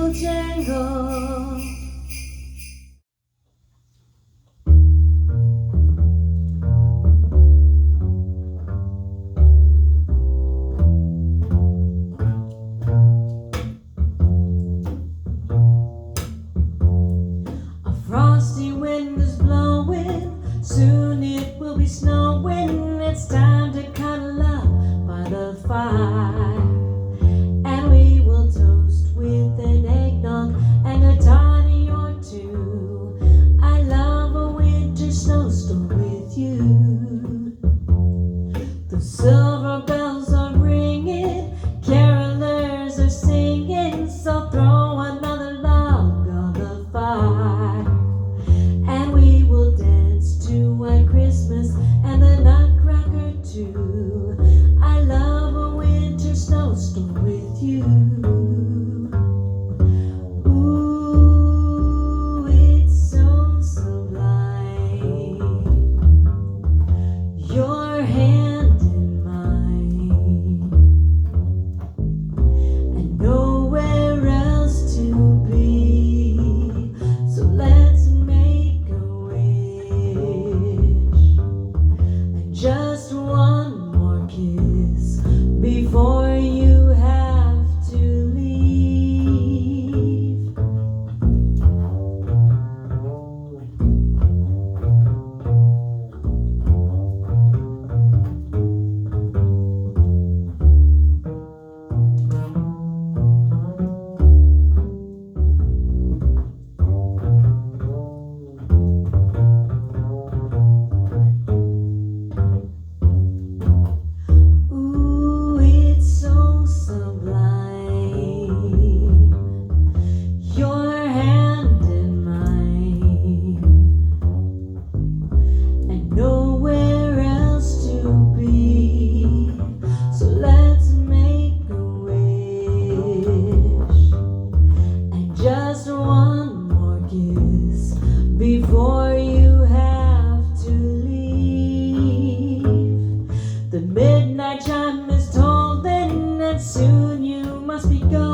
beautiful tango. A frosty wind is blowing, soon it will be snowing. It's time to cuddle up by the fire, and we will toast with an eggnog and a toddy or two. I love a winter snowstorm with you. The silver bells are ringing, carolers are singing, so throw another log on the fire, and we will dance to White Christmas and the Nutcracker too. I love a winter snowstorm with you. Ooh, it's so sublime, your hand in mine, and nowhere else to be. So let's make a wish, and just one more kiss before you have to leave. Ooh, it's so sublime, your hand in mine, and nowhere else to be. So let's make a wish, and just one more kiss before you have to leave. The midnight chime is tolling, and soon you must be gone.